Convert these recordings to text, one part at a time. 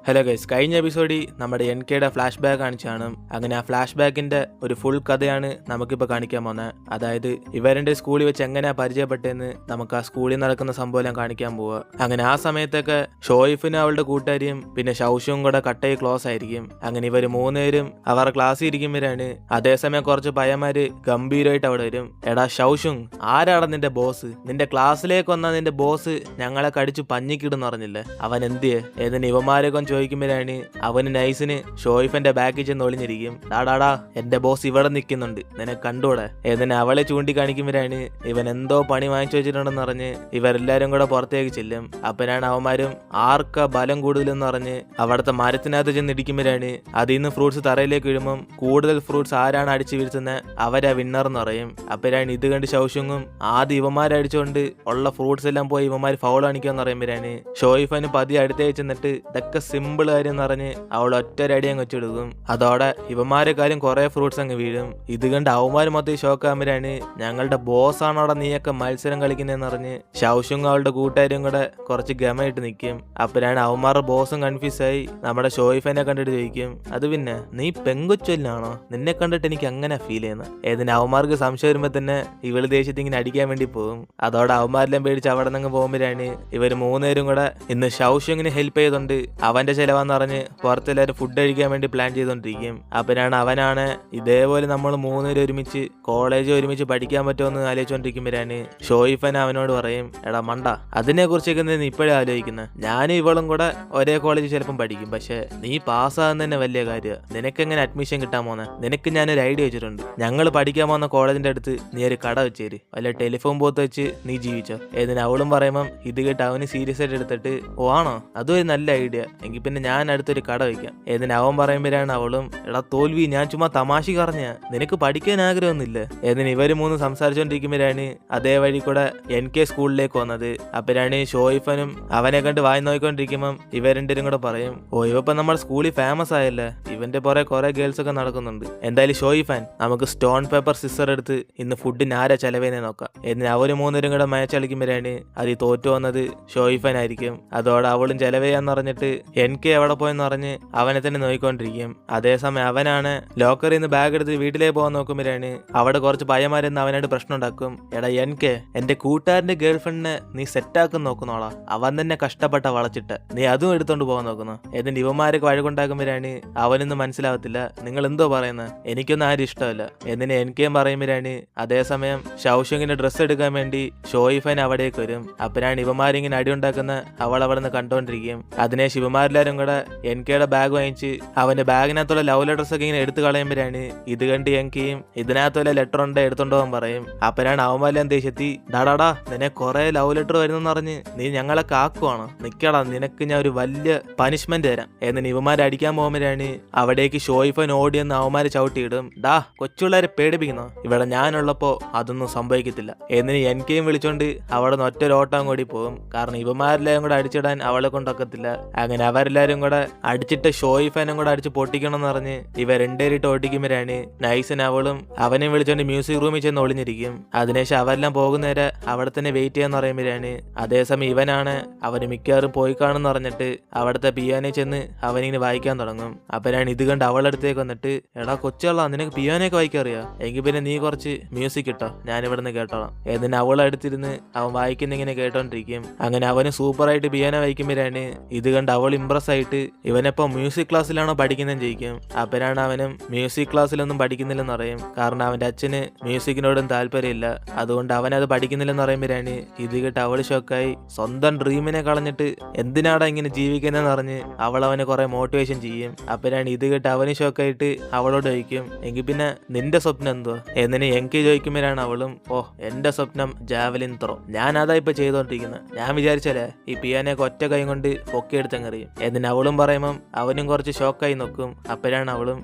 Hello guys, കഴിഞ്ഞ എപ്പിസോഡിൽ നമ്മുടെ NKയുടെ ഫ്ലാഷ് ബാക്ക് കാണിച്ചാണ്. അങ്ങനെ ആ ഫ്ലാഷ് ബാക്കിന്റെ ഒരു ഫുൾ കഥയാണ് നമുക്കിപ്പോൾ കാണിക്കാൻ പോകുന്നത്. അതായത് ഇവരുടെ സ്കൂളിൽ വെച്ച് എങ്ങനെയാ പരിചയപ്പെട്ടതെന്ന് നമുക്ക് ആ സ്കൂളിൽ നടക്കുന്ന സംഭവം കാണിക്കാൻ പോവുക. അങ്ങനെ ആ സമയത്തൊക്കെ ഷോയിഫിനും അവളുടെ കൂട്ടുകാരിയും പിന്നെ ഷൗഷും കൂടെ കട്ടയിൽ ക്ലോസ് ആയിരിക്കും. അങ്ങനെ ഇവർ മൂന്നുപേരും അവരുടെ ക്ലാസ്സിൽ ഇരിക്കുമ്പോഴാണ് അതേസമയം കുറച്ച് പയ്യന്മാര് ഗംഭീരമായിട്ട് അവിടെ വരും. എടാ ഷൗഷുങ്, ആരാടാ നിന്റെ ബോസ്? നിന്റെ ക്ലാസ്സിലേക്ക് വന്ന നിന്റെ ബോസ് ഞങ്ങളെ കടിച്ചു പഞ്ഞിക്കിടുന്ന് പറഞ്ഞില്ലേ, അവൻ എന്തിയെ? ഏതിന് ഇവന്മാരൊക്കെ ചോദിക്കുമ്പോഴാണ് അവന് നൈസിന് ഷോയിഫിന്റെ ബാക്കിൽ ചെന്ന് ഒളിഞ്ഞിരിക്കും. ഡാടാ, എന്റെ ബോസ് ഇവിടെ നിൽക്കുന്നുണ്ട്, നിനക്ക് കണ്ടൂടെ? ഏതിന് അവളെ ചൂണ്ടിക്കാണിക്കുമ്പോഴാണ് ഇവൻ എന്തോ പണി വാങ്ങിച്ചു വെച്ചിട്ടുണ്ടെന്ന് പറഞ്ഞ് ഇവരെല്ലാരും കൂടെ പുറത്തേക്ക് ചെല്ലും. അപ്പനാണ് അവന്മാരും ആർക്ക ബലം കൂടുതലെന്ന് പറഞ്ഞ് അവിടുത്തെ മരത്തിനകത്ത് ചെന്ന് ഇടിക്കുമ്പോഴാണ് അതിൽ നിന്ന് ഫ്രൂട്ട്സ് തറയിലേക്ക് വീഴുമ്പം കൂടുതൽ ഫ്രൂട്ട്സ് ആരാണ് അടിച്ചു വീഴ്ത്തുന്നത് അവരാ വിന്നർ എന്ന് പറയും. അപ്പനാണ് ഇത് കണ്ട് ഷൗഷുങ്ങും ആദ്യം ഇവന്മാരടിച്ചുകൊണ്ട് ഉള്ള ഫ്രൂട്ട്സ് എല്ലാം പോയി ഇവന്മാർ ഫൗൾ കാണിക്കാന്ന് പറയുമ്പോഴാണ് ഷോയിഫന് പതി അടുത്തേക്ക് ചെന്നിട്ട് ഇതൊക്കെ സിമ്പിൾ കാര്യം എന്ന് പറഞ്ഞ് അവൾ ഒറ്റരടി അങ്ങ് വെച്ചെടുക്കും. അതോടെ ഇവന്മാരെ കാര്യം കുറെ ഫ്രൂട്ട്സ് അങ്ങ് വീഴും. ഇത് കണ്ട് അവന്മാർ മൊത്തം ഷോക്ക് ആകുമ്പോഴാണ് ഞങ്ങളുടെ ബോസ് ആണോടെ നീയൊക്കെ മത്സരം കളിക്കുന്നതെന്ന് പറഞ്ഞ് ഷൗഷുങ് അവളുടെ കൂട്ടുകാരും കൂടെ കുറച്ച് ഗമയിട്ട് നിൽക്കും. അപ്പോഴാണ് അവന്മാരുടെ ബോസും കൺഫ്യൂസ് ആയി നമ്മുടെ ഷോയിഫനെ കണ്ടിട്ട് ചോദിക്കും, അത് പിന്നെ നീ പെങ്കൊച്ചൊല്ലാണോ? നിന്നെ കണ്ടിട്ട് എനിക്ക് അങ്ങനെ ഫീൽ ചെയ്യുന്നത്. ഏതിന് അവന്മാർക്ക് സംശയം വരുമ്പോ തന്നെ ഇവള് ദേഷ്യത്തിൽ ഇങ്ങനെ അടിക്കാൻ വേണ്ടി പോകും. അതോടെ അവന്മാരെല്ലാം പേടിച്ച് അവിടെ നിന്ന് പോകുമ്പോഴാണ് ഇവർ മൂന്നുപേരും കൂടെ ഇന്ന് ഷൗഷുങ്ങിന് ഹെൽപ്പ് ചെയ്തുകൊണ്ട് അവന്റെ ചെലവാന്ന് പറഞ്ഞ് പുറത്തെല്ലാവരും ഫുഡ് കഴിക്കാൻ വേണ്ടി പ്ലാൻ ചെയ്തോണ്ടിരിക്കും. അപ്പനാണ് അവനാണ് ഇതേപോലെ നമ്മൾ മൂന്നുപേരും ഒരുമിച്ച് കോളേജ് ഒരുമിച്ച് പഠിക്കാൻ പറ്റുമെന്ന് ആലോചിച്ചോണ്ടിരിക്കുമ്പോഴാണ് ഷോയിഫൻ അവനോട് പറയും, എടാ മണ്ട, അതിനെ കുറിച്ചൊക്കെ നീ ഇപ്പോഴേ ആലോചിക്കുന്നത്. ഞാനും ഇവളും കൂടെ ഒരേ കോളേജ് ചിലപ്പം പഠിക്കും, പക്ഷെ നീ പാസ്സാകുന്ന തന്നെ വലിയ കാര്യം. നിനക്ക് എങ്ങനെ അഡ്മിഷൻ കിട്ടാൻ പോന്നെ? നിനക്ക് ഞാനൊരു ഐഡിയ വെച്ചിട്ടുണ്ട്. ഞങ്ങൾ പഠിക്കാൻ പോകുന്ന കോളേജിന്റെ അടുത്ത് നീ ഒരു കട വെച്ചേര്, വല്ല ടെലിഫോൺ ബൂത്ത് വെച്ച് നീ ജീവിച്ചോ. ഏതിന് അവളും പറയുമ്പം ഇത് കേട്ട് അവന് സീരിയസ് ആയിട്ട് എടുത്തിട്ട്, ഓ ആണോ, അതും ഒരു നല്ല ഐഡിയ, എങ്കിൽ പിന്നെ ഞാൻ അടുത്തൊരു കട വയ്ക്കാം. ഏതിന് അവൻ പറയുമ്പോഴാണ് അവളും, എടാ തോൽവി, ഞാൻ ചുമ്മാ തമാശ പറഞ്ഞ, നിനക്ക് പഠിക്കാൻ ആഗ്രഹമൊന്നുമില്ല. ഏതിന് ഇവര് മൂന്ന് സംസാരിച്ചോണ്ടിരിക്കുമ്പോഴാണ് അതേ വഴി കൂടെ NK സ്കൂളിലേക്ക് വന്നത്. അപ്പോഴാണ് ഷോയിഫനും അവനെ കണ്ട് വായി നോക്കിക്കൊണ്ടിരിക്കുമ്പം ഇവരെണ്ടും കൂടെ പറയും, ഓ ഇവപ്പം നമ്മുടെ സ്കൂളിൽ ഫേമസ് ആയല്ലേ, ഇവന്റെ പുറകെ കുറെ ഗേൾസ് ഒക്കെ നടക്കുന്നുണ്ട്. എന്തായാലും ഷോയിഫൻ, നമുക്ക് സ്റ്റോൺ പേപ്പർ സിസർ എടുത്ത് ഇന്ന് ഫുഡിന് ആരാ ചെലവേനെ നോക്കാം. എന്നിട്ട് അവര് മൂന്നുപേരും കൂടെ മാച്ച് കളിക്കുമ്പോഴാണ് അത് തോറ്റു വന്നത് ഷോയിഫൻ ആയിരിക്കും. അതോടെ അവളും ചെലവേയാന്ന് പറഞ്ഞിട്ട് NK എവിടെ പോയെന്ന് പറഞ്ഞ് അവനെ തന്നെ നോക്കിക്കൊണ്ടിരിക്കും. അതേസമയം അവനാണ് ലോക്കറിൽ നിന്ന് ബാഗ് എടുത്ത് വീട്ടിലേക്ക് പോകാൻ നോക്കുമ്പോഴാണ് അവിടെ കുറച്ച് പയ്യന്മാരെന്ന് അവനായിട്ട് പ്രശ്നം ഉണ്ടാക്കും. എടാ NK, എന്റെ കൂട്ടുകാരന്റെ ഗേൾഫ്രണ്ടിനെ നീ സെറ്റാക്കാൻ നോക്കുന്നോളാ, അവൻ തന്നെ കഷ്ടപ്പെട്ട വളച്ചിട്ട് നീ അതും എടുത്തോണ്ട് പോകാൻ നോക്കുന്നു. എന്നിട്ട് ഇവന്മാരൊക്കെ വഴക്കുണ്ടാക്കുമ്പോഴാണ് അവനൊന്നും മനസ്സിലാവത്തില്ല, നിങ്ങൾ എന്തോ പറയുന്നത്, എനിക്കൊന്നും ആരും ഇഷ്ടമല്ല. എന്നിട്ട് NKയും പറയുമ്പോഴാണ് അതേസമയം ഷൗഷുങ്ങിന്റെ ഡ്രസ്സ് എടുക്കാൻ വേണ്ടി ഷോയിഫൻ അവിടേക്ക് വരും. അപ്പോഴാണ് ഇവന്മാരിങ്ങനെ അടിയുണ്ടാക്കുന്ന അവൾ അവിടെ നിന്ന് കണ്ടോണ്ടിരിക്കും. അതിനെ ശിവമാരെല്ലാരും കൂടെ NKയുടെ ബാഗ് വാങ്ങിച്ച് അവന്റെ ബാഗിനകത്തുള്ള ലവ് ലെറ്റേഴ്സ് ഒക്കെ ഇങ്ങനെ എടുത്തു കളയുമ്പോഴാണ് ഇത് കണ്ട് NKയും ഇതിനകത്തുള്ള ലെറ്റർ ഉണ്ട് എടുത്തോണ്ടോ പറയും. അപ്പോഴാണ് അവന്മാരെല്ലാം ദേഷ്യത്തി, ഡാടാ, നിന്നെ കുറെ ലവ് ലെറ്റർ വരുന്നെന്ന് പറഞ്ഞ് നീ ഞങ്ങളെ കാക്കുവാണ്, നിക്കടാ, നിനക്ക് ഞാൻ ഒരു വലിയ പനിഷ്മെന്റ് തരാം. എന്നിട്ട് ഇവന്മാരെ അടിക്കാൻ പോകുമ്പോഴാണ് അവിടേക്ക് ഷോയിഫൻ ഓടിയെന്ന് അവന്മാര് ചവിട്ടിയിടും. ഡാ, കൊച്ചുപിള്ളേരെ പേടിപ്പിക്കുന്നോ? ഇവിടെ ഞാനുള്ളപ്പോ അതൊന്നും സംഭവിക്കത്തില്ല. എന്നിട്ട് NKയും വിളിച്ചോണ്ട് അവിടെ നിന്ന് ഒറ്റൊരോട്ടം കൂടി പോകും. കാരണം ഇവന്മാരെല്ലാം കൂടെ അടിച്ചിടാൻ അവളെ കൊണ്ടൊക്കത്തില്ല. അങ്ങനെ അവരെല്ലാരും കൂടെ അടിച്ചിട്ട് ഷോയിഫനും കൂടെ അടിച്ച് പൊട്ടിക്കണം എന്ന് പറഞ്ഞ് ഇവ രണ്ടേരിട്ട് ഓട്ടിക്കുമ്പോഴാണ് നൈസൻ അവളും അവനെയും വിളിച്ചോണ്ട് മ്യൂസിക് റൂമിൽ ചെന്ന് ഒളിഞ്ഞിരിക്കും. അതിനുശേഷം അവരെല്ലാം പോകുന്നവരെ അവിടെ തന്നെ വെയിറ്റ് ചെയ്യാന്ന് പറയുമ്പോഴാണ് അതേസമയം ഇവനാണ് അവന് മിക്കവാറും പോയി കാണുമെന്ന് പറഞ്ഞിട്ട് അവിടുത്തെ പിയാനോ ചെന്ന് അവനിങ്ങനെ വായിക്കാൻ തുടങ്ങും. അപ്പോഴാണ് ഇത് കണ്ട് അവളടുത്തേക്ക് വന്നിട്ട്, എടാ കൊച്ചുള്ള, നിനക്ക് പിയാനൊക്കെ വായിക്കാൻ അറിയാം, എങ്കിൽ പിന്നെ നീ കുറച്ച് മ്യൂസിക് ഇട്ടോ, ഞാൻ ഇവിടെ നിന്ന് കേട്ടോളാം. എന്നിട്ട് അവളടുത്തിരുന്ന് അവൻ വായിക്കുന്ന ഇങ്ങനെ കേട്ടോണ്ടിരിക്കും. അങ്ങനെ അവന് സൂപ്പറായിട്ട് പിയാനോ വായിക്കുമ്പോഴാണ് ഇത് കണ്ട് അവൾ ഇംപ്രസ് ആയിട്ട് ഇവനെപ്പോ മ്യൂസിക് ക്ലാസ്സിലാണോ പഠിക്കുന്നതെന്ന് ചോദിക്കും. അപ്പോഴാണ് അവനും മ്യൂസിക് ക്ലാസ്സിലൊന്നും പഠിക്കുന്നില്ലെന്ന് പറയും. കാരണം അവന്റെ അച്ഛന് മ്യൂസിക്കിനോടും താല്പര്യമില്ല, അതുകൊണ്ട് അവനത് പഠിക്കുന്നില്ലെന്ന് പറയുമ്പോഴാണ് ഇത് കേട്ട് അവള് ഷോക്കായി. സ്വന്തം ഡ്രീമിനെ കളഞ്ഞിട്ട് എന്തിനാടാ ഇങ്ങനെ ജീവിക്കുന്നതെന്ന് പറഞ്ഞ് അവൾ അവനെ കുറെ മോട്ടിവേഷൻ ചെയ്യും. അപ്പോഴാണ് ഇത് കേട്ട് അവന് ഷോക്കായിട്ട് അവളോട് ചോദിക്കും, എങ്കിൽ പിന്നെ നിന്റെ സ്വപ്നം എന്തുവാ? എന്നിന് NK ചോദിക്കുമ്പോഴാണ് അവളും, ഓ എന്റെ സ്വപ്നം ജാവലിൻ ത്രോ, ഞാൻ അതാ ഇപ്പൊ ചെയ്തോണ്ടിരിക്കുന്നത്. ഞാൻ വിചാരിച്ചാലേ ഈ പിയാനൊക്കെ ഒറ്റ കൈ കൊണ്ട് പൊക്കിയെടുത്തങ്ങറിയും. എന്നിട്ട് അവളും പറയുമ്പം അവനും കുറച്ച് ഷോക്കായി നോക്കും. അപ്പോഴാണ് അവളും,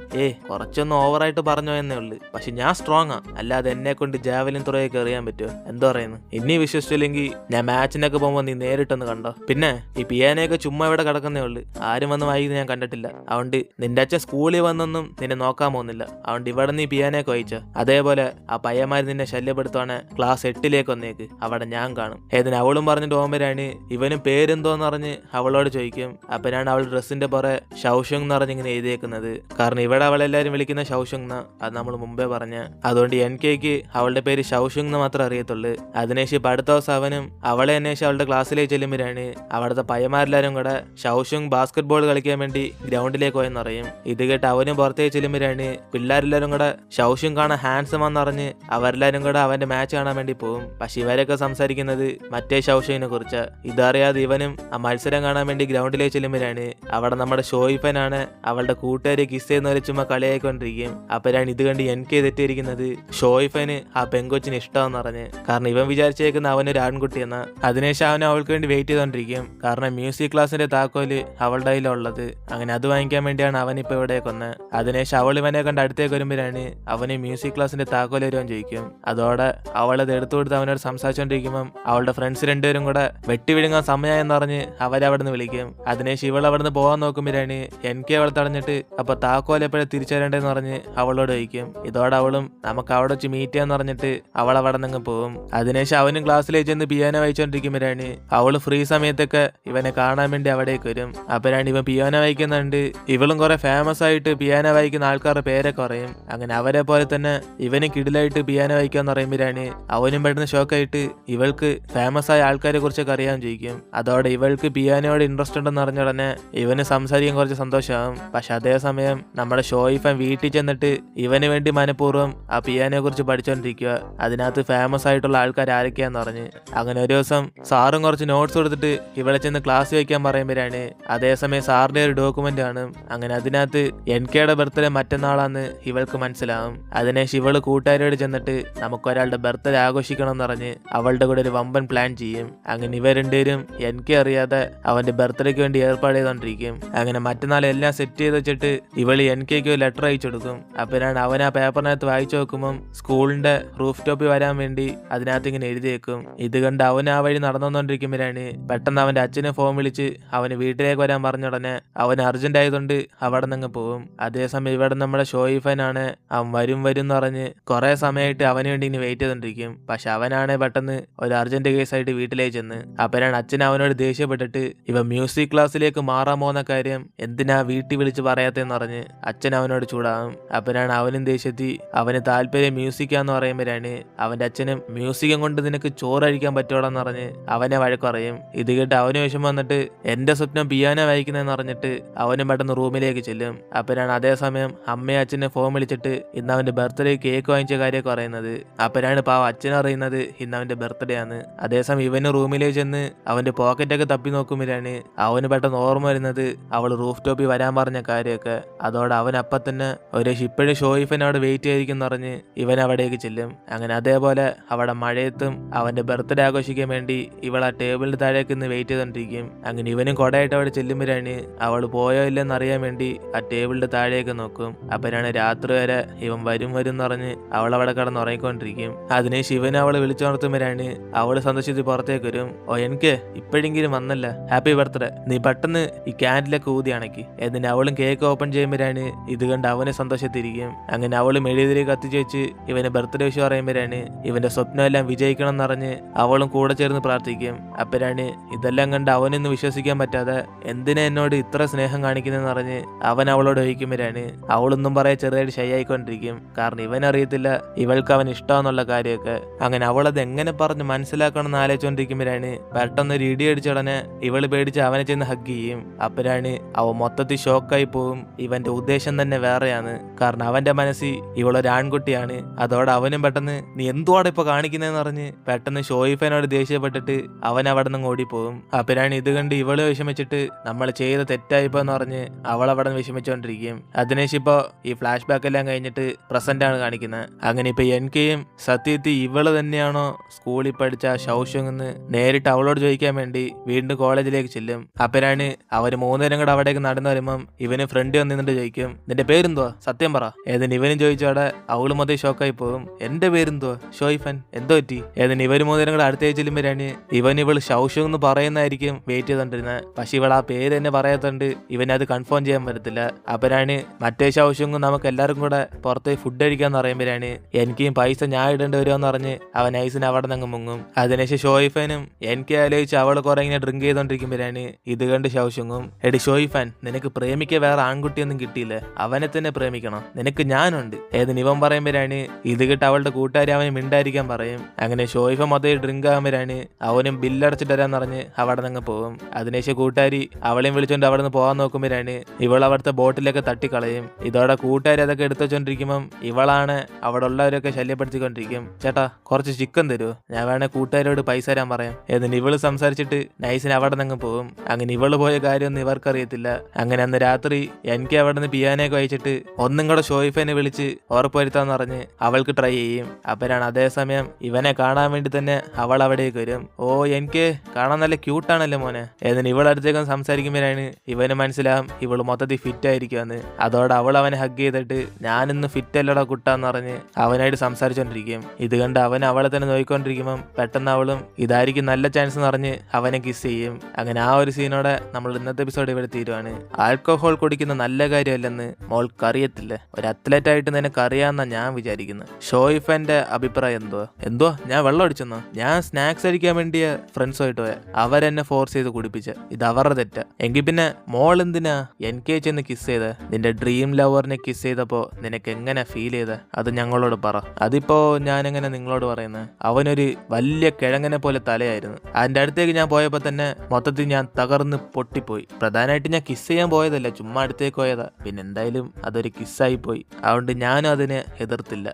കുറച്ചൊന്നും ഓവറായിട്ട് പറഞ്ഞോ എന്നേ ഉള്ളു, പക്ഷെ ഞാൻ സ്ട്രോങ് ആ, അല്ലാതെ എന്നെ കൊണ്ട് ജാവലിൻ ത്രോയൊക്കെ എറിയാൻ പറ്റുമോ? എന്തോ പറയുന്നു? ഇനി വിശ്വസിച്ചില്ലെങ്കിൽ ഞാൻ മാച്ചിനൊക്കെ പോകുമ്പോൾ നീ നേരിട്ടൊന്ന് കണ്ടോ. പിന്നെ ഈ പിയാനയൊക്കെ ചുമ്മാ ഇവിടെ കിടക്കുന്നേ ഉള്ളു, ആരും വന്ന് വായിക്കുന്നത് ഞാൻ കണ്ടിട്ടില്ല. അതുകൊണ്ട് നിന്റെ അച്ഛൻ സ്കൂളിൽ വന്നൊന്നും നിന്നെ നോക്കാൻ പോകുന്നില്ല, അതുകൊണ്ട് ഇവിടെ നീ പിയാനയൊക്കെ വായിച്ചോ. അതേപോലെ ആ പയ്യന്മാർ നിന്നെ ശല്യപ്പെടുത്തുവാണ് ക്ലാസ് 8ലേക്ക് വന്നേക്ക്, അവിടെ ഞാൻ കാണും. ഏതിന് അവളും പറഞ്ഞിട്ട് പോകുമ്പോഴാണ് ഇവനും പേരെന്തോന്ന് പറഞ്ഞ് അവളോട് ചോദിക്കും. അപ്പൊ അവനാണ് അവളുടെ ഡ്രസ്സിന്റെ പുറകെ ഷൗഷുങ് എന്ന് പറഞ്ഞിങ്ങനെ എഴുതിയേക്കുന്നത്. കാരണം ഇവിടെ അവളെല്ലാരും വിളിക്കുന്ന ഷൗഷുങ് എന്നാ, അത് നമ്മൾ മുമ്പേ പറഞ്ഞ. അതുകൊണ്ട് NKക്ക് അവളുടെ പേര് ഷൗഷുങ് എന്ന് മാത്രമേ അറിയത്തുള്ളൂ. അതിനുശേഷം അടുത്ത ദിവസം അവനും അവളെ അന്വേഷിച്ച് അവളുടെ ക്ലാസ്സിലേക്ക് ചെല്ലുമ്പോഴാണ് അവിടുത്തെ പയ്യന്മാരെല്ലാരും കൂടെ ഷൗഷുങ് ബാസ്കറ്റ് ബോൾ കളിക്കാൻ വേണ്ടി ഗ്രൗണ്ടിലേക്ക് പോയെന്ന് പറയും. ഇത് കേട്ട് അവനും പുറത്തേക്ക് ചെല്ലുമ്പോഴാണ് പിള്ളേരെല്ലാരും കൂടെ ഷൗഷുങ് കാണാൻ ഹാൻസം എന്നറിഞ്ഞ് അവരെല്ലാരും കൂടെ അവന്റെ മാച്ച് കാണാൻ വേണ്ടി പോകും. പക്ഷെ ഇവരൊക്കെ സംസാരിക്കുന്നത് മറ്റേ ഷൗഷുങ്ങിനെ കുറിച്ച്. ഇതറിയാതെ ഇവനും ആ മത്സരം കാണാൻ വേണ്ടി ഗ്രൗണ്ടിലേക്ക് ചെല്ലുമ്പോഴാണ് അവിടെ നമ്മുടെ ഷോയിഫനാണ് അവളുടെ കൂട്ടുകാരെ കിസ് ചെയ്യുന്നവരെ ചുമ്മാ കളിയായിക്കൊണ്ടിരിക്കും. അപ്പോഴാണ് ഇത് കണ്ട് NK തെറ്റിയിരിക്കുന്നത് ഷോയിഫന് ആ പെങ്കൊച്ചിന് ഇഷ്ടമെന്ന് പറഞ്ഞ്. കാരണം ഇവൻ വിചാരിച്ചേക്കുന്ന അവനൊരു ആൺകുട്ടി എന്ന. അതിനുശേഷം അവൻ അവൾക്ക് വേണ്ടി വെയിറ്റ് ചെയ്തോണ്ടിരിക്കും. കാരണം മ്യൂസിക് ക്ലാസ്സിന്റെ താക്കോല് അവളുടെ കയ്യിലുള്ളത്. അങ്ങനെ അത് വാങ്ങിക്കാൻ വേണ്ടിയാണ് അവനിപ്പോ ഇവിടെ കൊന്നത്. അതിനുശേഷം അവൾ ഇവനെ കണ്ട് അടുത്തേക്ക് വരുമ്പോഴാണ് അവന് മ്യൂസിക് ക്ലാസ്സിന്റെ താക്കോല് വരുവാൻ ചോദിക്കും. അതോടെ അവളത് എടുത്തു കൊടുത്ത് അവനോട് സംസാരിച്ചോണ്ടിരിക്കുമ്പം അവളുടെ ഫ്രണ്ട്സ് രണ്ടുപേരും കൂടെ വെട്ടി വിഴുങ്ങാൻ സമയമെന്ന് പറഞ്ഞ് അവരവിടുന്ന് വിളിക്കും. അതിനുശേഷം ഇവൾ അവിടുന്ന് പോകാൻ നോക്കുമ്പോഴാണ് NK അവളെ തടഞ്ഞിട്ട് അപ്പൊ താക്കോൽ എപ്പോഴും തിരിച്ചുവരണ്ടെന്ന് പറഞ്ഞ് അവളോട് ചോദിക്കും. ഇതോടെ അവളും നമുക്ക് അവിടെ വെച്ച് മീറ്റ് ചെയ്യാന്ന് പറഞ്ഞിട്ട് അവൾ അവിടെ നിന്ന് പോകും. അതിനുശേഷം അവനും ക്ലാസ്സിലേക്ക് ചെന്ന് പിയാനോ വായിച്ചോണ്ടിരിക്കുമ്പോഴാണ് അവള് ഫ്രീ സമയത്തൊക്കെ ഇവനെ കാണാൻ വേണ്ടി അവിടേക്ക് വരും. അപ്പോഴാണ് ഇവൻ പിയാനോ വായിക്കുന്നുണ്ട്. ഇവളും കുറെ ഫേമസ് ആയിട്ട് പിയാനോ വായിക്കുന്ന ആൾക്കാരുടെ പേരൊക്കെ പറയും. അങ്ങനെ അവരെ പോലെ തന്നെ ഇവന് കിടിലായിട്ട് പിയാനോ വായിക്കാന്ന് പറയുമ്പോഴാണ് അവനും പെട്ടെന്ന് ഷോക്കായിട്ട് ഇവൾക്ക് ഫേമസ് ആയ ആൾക്കാരെ കുറിച്ചൊക്കെ അറിയാൻ ചോദിക്കും. അതോടെ ഇവൾക്ക് പിയാനോയോട് ഇൻട്രസ്റ്റ് ഉണ്ടെന്ന് അറിഞ്ഞ ഉടനെ ഇവന് സംസാരിക്കാൻ കുറച്ച് സന്തോഷമാകും. പക്ഷെ അതേസമയം നമ്മുടെ ഷോയിഫൻ വീട്ടിൽ ചെന്നിട്ട് ഇവന് വേണ്ടി മനഃപൂർവ്വം ആ പിയാനോയെ കുറിച്ച് പഠിച്ചോണ്ടിരിക്കുക. അതിനകത്ത് ഫേമസ് ആയിട്ടുള്ള ആൾക്കാർ ആരൊക്കെയാന്ന് പറഞ്ഞ്. അങ്ങനെ ഒരു ദിവസം സാറും കുറച്ച് നോട്ട്സ് കൊടുത്തിട്ട് ഇവളെ ചെന്ന് ക്ലാസ് വയ്ക്കാൻ പറയുമ്പോഴാണ് അതേസമയം സാറിന്റെ ഒരു ഡോക്യുമെന്റ് കാണും. അങ്ങനെ അതിനകത്ത് NKയുടെ ബർത്ത്ഡേ മറ്റന്നാളാന്ന് ഇവൾക്ക് മനസ്സിലാവും. അതിനുശേഷം ഇവള് കൂട്ടുകാരോട് ചെന്നിട്ട് നമുക്കൊരാളുടെ ബർത്ത്ഡേ ആഘോഷിക്കണം എന്ന് പറഞ്ഞ് അവളുടെ കൂടെ ഒരു വമ്പൻ പ്ലാൻ ചെയ്യും. അങ്ങനെ ഇവർ രണ്ടുപേരും NK അറിയാതെ അവന്റെ ബർത്ത്ഡേക്ക് വേണ്ടി ഏർപ്പാട് ചെയ്തോണ്ടിരിക്കും. അങ്ങനെ മറ്റന്നാൾ എല്ലാം സെറ്റ് ചെയ്ത് വെച്ചിട്ട് ഇവള് NKക്ക് ഒരു ലെറ്റർ അയച്ചു കൊടുക്കും. അപ്പോഴാണ് അവൻ ആ പേപ്പറിനകത്ത് വായിച്ചു നോക്കുമ്പോൾ സ്കൂളിന്റെ റൂഫ് ടോപ്പിൽ വരാൻ വേണ്ടി അതിനകത്ത് ഇങ്ങനെ എഴുതി വെക്കും. ഇത് കണ്ട് അവൻ ആ വഴി നടന്നുകൊണ്ടിരിക്കുമ്പോഴാണ് പെട്ടെന്ന് അവന്റെ അച്ഛനെ ഫോൺ വിളിച്ച് അവന് വീട്ടിലേക്ക് വരാൻ പറഞ്ഞ ഉടനെ അവൻ അർജന്റ് ആയതുകൊണ്ട് അവിടെ നിന്ന് പോകും. അതേസമയം ഇവിടെ നമ്മുടെ ഷോയിഫനാണ് അവൻ വരും എന്ന് പറഞ്ഞ് കുറെ സമയമായിട്ട് അവന് വേണ്ടി ഇനി വെയിറ്റ് ചെയ്തോണ്ടിരിക്കും. പക്ഷെ അവനാണ് പെട്ടെന്ന് ഒരു അർജന്റ് കേസായിട്ട് വീട്ടിലേക്ക് ചെന്ന്. അപ്പോഴാണ് അച്ഛൻ അവനോട് ദേഷ്യപ്പെട്ടിട്ട് ഇവ മ്യൂസിക് ക്ലാസ്സിലേക്ക് മാറാൻ പോകുന്ന കാര്യം എന്തിനാ വീട്ടിൽ വിളിച്ച് പറയാത്തെന്ന് പറഞ്ഞ് അച്ഛൻ അവനോട് ചൂടാവും. അപ്പോഴാണ് അവനും ദേഷ്യത്തി അവന് താല്പര്യം മ്യൂസിക്കാന്ന് പറയുമ്പോഴാണ് അവന്റെ അച്ഛനും മ്യൂസിക്കും കൊണ്ട് നിനക്ക് ചോറഴിക്കാൻ പറ്റോളെന്ന് പറഞ്ഞ് അവനെ വഴക്ക് പറയും. ഇത് കേട്ട് അവന് വിഷമം വന്നിട്ട് എന്റെ സ്വപ്നം പിയാനോ വായിക്കുന്നതെന്ന് പറഞ്ഞിട്ട് അവനും പെട്ടെന്ന് റൂമിലേക്ക് ചെല്ലും. അപ്പോഴാണ് അതേസമയം അമ്മയും അച്ഛനെ ഫോൺ വിളിച്ചിട്ട് ഇന്ന് അവന്റെ ബർത്ത്ഡേ കേക്ക് വാങ്ങിച്ച കാര്യമൊക്കെ പറയുന്നത്. അപ്പോഴാണ് പാവം അച്ഛൻ അറിയുന്നത് ഇന്ന് അവന്റെ ബർത്ത്ഡേ ആണ്. അതേസമയം ഇവന് റൂമിലേക്ക് ചെന്ന് അവന്റെ പോക്കറ്റൊക്കെ തപ്പി നോക്കുമ്പോഴാണ് അവന് പെട്ടെന്ന് ഓർമ്മ വരുന്നത് അവൾ റൂഫ് ടോപ്പിൽ വരാൻ പറഞ്ഞ കാര്യമൊക്കെ. അതോടെ അവൻ അപ്പം തന്നെ ഒരു ഇപ്പോഴും ഷോയിഫൻ അവിടെ വെയിറ്റ് ചെയ്തിരിക്കും പറഞ്ഞ് ഇവൻ അവിടേക്ക് ചെല്ലും. അങ്ങനെ അതേപോലെ അവിടെ മഴയത്തും അവന്റെ ബർത്ത്ഡേ ആഘോഷിക്കാൻ വേണ്ടി ഇവൾ ആ ടേബിളിന്റെ താഴേക്ക് നിന്ന് വെയിറ്റ് ചെയ്തോണ്ടിരിക്കും. അങ്ങനെ ഇവനും കൊടയായിട്ട് അവിടെ ചെല്ലുമ്പോഴാണ് അവൾ പോയോ ഇല്ലെന്ന് അറിയാൻ വേണ്ടി ആ ടേബിളിന്റെ താഴേക്ക് നോക്കും. അപ്പോഴാണ് രാത്രി വരെ ഇവൻ വരും എന്ന് പറഞ്ഞ് അവൾ അവിടെ കിടന്ന് ഉറങ്ങിക്കൊണ്ടിരിക്കും. അതിനെ ശിവൻ അവളെ വിളിച്ചുണർത്തുമ്പോഴാണ് അവള് സന്തോഷത്തിൽ പുറത്തേക്ക് വരും. ഓ എനിക്ക് ഇപ്പോഴെങ്കിലും വന്നല്ല, ഹാപ്പി ബർത്ത്ഡേ, നീ പെട്ടെന്ന് ഈ ക്യാൻഡിലൊക്കെ ഊതി അണക്കി. എന്നിട്ട് അവളും കേക്ക് ഓപ്പൺ ചെയ്യുമ്പോഴാണ് ഇത് കണ്ട് അവനെ സന്തോഷത്തിരിക്കും. അങ്ങനെ അവള് മെഴുകുതിരി കത്തിച്ച് വെച്ച് ഇവന് ബർത്ത്ഡേ വിഷ് പറയുമ്പോഴാണ് ഇവന്റെ സ്വപ്നം എല്ലാം വിജയിക്കണം എന്നറിഞ്ഞ് അവളും കൂടെ ചേർന്ന് പ്രാർത്ഥിക്കും. അപ്പോഴാണ് ഇതെല്ലാം കണ്ട് അവനൊന്നും വിശ്വസിക്കാൻ പറ്റാതെ എന്തിനാ എന്നോട് ഇത്ര സ്നേഹം കാണിക്കുന്നതെന്ന് പറഞ്ഞ് അവൻ അവളോട് ചോദിക്കുമ്പോഴാണ് അവളൊന്നും പറയാൻ ചെറുതായിട്ട് ഷൈ ആയിക്കൊണ്ടിരിക്കും. കാരണം ഇവൻ അറിയത്തില്ല ഇവൾക്ക് അവൻ ഇഷ്ടമെന്നുള്ള കാര്യമൊക്കെ. അങ്ങനെ അവളത് എങ്ങനെ പറഞ്ഞ് മനസ്സിലാക്കണം എന്ന് ആലോചിച്ചുകൊണ്ടിരിക്കുമ്പോഴാണ് പെട്ടെന്ന് ഒരു ഇടിയടിച്ചുടനെ ഇവള് പേടിച്ച് അവനെ ചെന്ന് ഹഗ് ചെയ്യും. അപ്പോഴാണ് അവൻ മൊത്തത്തിൽ ഷോക്കായി പോവും. ഇവന്റെ ഉദ്ദേശം തന്നെ വേറെയാണ്. കാരണം അവന്റെ മനസ്സിൽ ഇവളൊരു ആൺകുട്ടിയാണ്. അതോടെ അവനും പെട്ടെന്ന് നീ എന്തുവാണ് ഇപ്പൊ കാണിക്കുന്നതെന്ന് പറഞ്ഞ് പെട്ടെന്ന് ഷോയിഫനോട് ദേഷ്യപ്പെട്ടിട്ട് അവൻ അവിടെ നിന്ന് ഓടിപ്പോവും. അപ്പോഴാണ് ഇത് കണ്ട് ഇവള് വിഷമിച്ചിട്ട് നമ്മൾ ചെയ്ത തെറ്റായിപ്പോന്ന് പറഞ്ഞ് അവൾ അവിടെ നിന്ന് വിഷമിച്ചോണ്ടിരിക്കും. അതിനുശേഷം ഇപ്പൊ ഈ ഫ്ലാഷ് ബാക്ക് എല്ലാം കഴിഞ്ഞിട്ട് പ്രസന്റ് ആണ് കാണിക്കുന്നത്. അങ്ങനെ ഇപ്പൊ NKയും സത്യത്തിൽ ഇവള് തന്നെയാണോ സ്കൂളിൽ പഠിച്ച ഷൗഷുങ് എന്ന് നേരിട്ട് അവളോട് ചോദിക്കാൻ വേണ്ടി വീണ്ടും കോളേജിലേക്ക് ചെല്ലും. അപ്പോഴാണ് അവര് മൂന്നുപേരും കൂടെ അവിടേക്ക് നടന്നു വരുമ്പം ഇവന് ഫ്രണ്ട് വന്നിട്ട് ചോദിക്കും നിന്റെ പേരെന്തുവാ, സത്യം പറ. ഏതിന് ഇവനും ചോദിച്ചോടെ അവള് മൊത്തം ഷോക്കായി പോകും. എന്റെ പേരെന്തുവാ ഷോയിഫൻ, എന്തോ പറ്റി. ഏതിന് ഇവര് മൂന്നുപേരും കൂടെ അടുത്തേക്ക് ചെല്ലുമ്പോഴാണ് ഇവള് ഷൗഷുങ് എന്ന് പറയുന്നതായിരിക്കും വെയിറ്റ് ചെയ്തോണ്ടിരുന്നത്. പക്ഷെ ഇവൾ ആ പേര് തന്നെ പറയാത്തോണ്ട് ഇവനത് കൺഫേം ചെയ്യാൻ പറ്റത്തില്ല. അപ്പോഴാണ് മറ്റേ ഷൗഷുങ് നമുക്ക് എല്ലാവർക്കും കൂടെ പുറത്ത് ഫുഡ് കഴിക്കാന്ന് പറയുമ്പോഴാണ് എനിക്കും പൈസ ഞാൻ ഇടേണ്ടി വരുമെന്ന് പറഞ്ഞ് അവൻ ഐസിന് അവിടെ നിന്ന് മുങ്ങും. അതിനുശേഷം ഷോയിഫനും NK ആലോചിച്ച് അവള് കുറെ ഇങ്ങനെ ഡ്രിങ്ക് ചെയ്തോണ്ടിരിക്കുമ്പോഴാണ് ഇത് കണ്ട് കൗശുങ്ങും, എടി ഷോയിഫാൻ, നിനക്ക് പ്രേമിക്ക വേറെ ആൺകുട്ടിയൊന്നും കിട്ടിയില്ലേ, അവനെ തന്നെ പ്രേമിക്കണം, നിനക്ക് ഞാനുണ്ട്. ഇവൻ പറയുമ്പോഴാണ് ഇത് കിട്ട് അവളുടെ കൂട്ടുകാരി അവനെ മിണ്ടായിരിക്കാൻ പറയും. അങ്ങനെ ഷോയിഫ മൊത്തം ഡ്രിങ്ക് ആകുമ്പോഴാണ് അവനും ബില്ലടച്ചിട്ട് വരാന്ന് പറഞ്ഞ് അവിടെ നിന്ന് പോകും. അതിനുശേഷം കൂട്ടുകാരി അവളെയും വിളിച്ചോണ്ട് അവിടെ നിന്ന് പോകാൻ നോക്കുമ്പോഴാണ് ഇവൾ അവിടുത്തെ ബോട്ടിലൊക്കെ തട്ടിക്കളയും. ഇതോടെ കൂട്ടുകാരി അതൊക്കെ എടുത്തു വെച്ചോണ്ടിരിക്കുമ്പം ഇവളാണ് അവിടെ ഉള്ളവരൊക്കെ ശല്യപ്പെടുത്തിക്കൊണ്ടിരിക്കും. ചേട്ടാ കുറച്ച് ചിക്കൻ തരുമോ, ഞാൻ വേണേ കൂട്ടുകാരോട് പൈസ തരാൻ പറയാം. എന്നിട്ട് ഇവള് സംസാരിച്ചിട്ട് നൈസിന് അവിടെ നിന്ന് പോകും. അങ്ങനെ ഇവള് പോയ കാര്യമൊന്നും ഇവർക്കറിയത്തില്ല. അങ്ങനെ അന്ന് രാത്രി എനിക്ക് അവിടെ നിന്ന് പിയാനൊക്കെ വായിച്ചിട്ട് ഒന്നും കൂടെ ഷോയിഫിനെ വിളിച്ച് ഉറപ്പുവരുത്താന്ന് പറഞ്ഞ് അവൾക്ക് ട്രൈ ചെയ്യും. അപ്പരാണ് അതേസമയം ഇവനെ കാണാൻ വേണ്ടി തന്നെ അവൾ അവിടേക്ക് വരും. ഓ എനിക്ക് കാണാൻ നല്ല ക്യൂട്ടാണല്ലോ മോനെ. എന്നിട്ട് ഇവളടുത്തേക്കും സംസാരിക്കുമ്പോഴാണ് ഇവന് മനസ്സിലാവും ഇവള് മൊത്തത്തിൽ ഫിറ്റ് ആയിരിക്കുമെന്ന്. അതോടെ അവൾ അവനെ ഹഗ് ചെയ്തിട്ട് ഞാനിന്ന് ഫിറ്റ് അല്ലടാ കുട്ടാന്ന് പറഞ്ഞ് അവനായിട്ട് സംസാരിച്ചോണ്ടിരിക്കും. ഇത് കണ്ട് അവൻ അവളെ തന്നെ നോക്കിക്കൊണ്ടിരിക്കുമ്പം പെട്ടെന്ന് അവളും ഇതായിരിക്കും നല്ല ചാൻസ് എന്ന് പറഞ്ഞ് അവനെ കിസ് ചെയ്യും. അങ്ങനെ ആ ഒരു സീനോടെ നമ്മൾ ഇന്നത്തെ എപ്പിസോഡ് ഇവിടെ തീരുവാണ്. ആൽക്കഹോൾ കുടിക്കുന്ന നല്ല കാര്യമല്ലെന്ന് മോൾക്ക് അറിയത്തില്ല, ഒരു അത്ലറ്റ് ആയിട്ട് നിനക്ക് അറിയാമെന്നാ ഞാൻ വിചാരിക്കുന്നത്. ഷോയിഫന്റെ അഭിപ്രായം എന്തോ ഞാൻ വെള്ളം അടിച്ചെന്നോ, ഞാൻ സ്നാക്സ് അടിക്കാൻ വേണ്ടിയ ഫ്രണ്ട്സുമായിട്ട് പോയ അവരെന്നെ ഫോഴ്സ് ചെയ്ത് കുടിപ്പിച്ച, ഇത് അവരുടെ തെറ്റാ. എങ്കിൽ പിന്നെ മോൾ എന്തിനാ എനിക്ക് ചെന്ന് കിസ് ചെയ്ത, നിന്റെ ഡ്രീം ലവറിനെ കിസ് ചെയ്തപ്പോ നിനക്ക് എങ്ങനെ ഫീൽ ചെയ്ത, അത് ഞങ്ങളോട് പറ. അതിപ്പോ ഞാനെങ്ങനെ നിങ്ങളോട് പറയുന്നത്, അവനൊരു വലിയ കിഴങ്ങനെ പോലെ തലയായിരുന്നു. അതിന്റെ അടുത്തേക്ക് ഞാൻ പോയപ്പോ തന്നെ മൊത്തത്തിൽ ഞാൻ തകർന്ന് പൊട്ടിപ്പോയി. പ്രധാനമായിട്ട് ഞാൻ കിസ് ചെയ്യാൻ പോയതല്ല, ചുമ്മാ അടുത്തേക്ക് പോയതാ. പിന്നെ എന്തായാലും അതൊരു കിസ്സായി പോയി, അതുകൊണ്ട് ഞാനും അതിനെ എതിർത്തില്ല.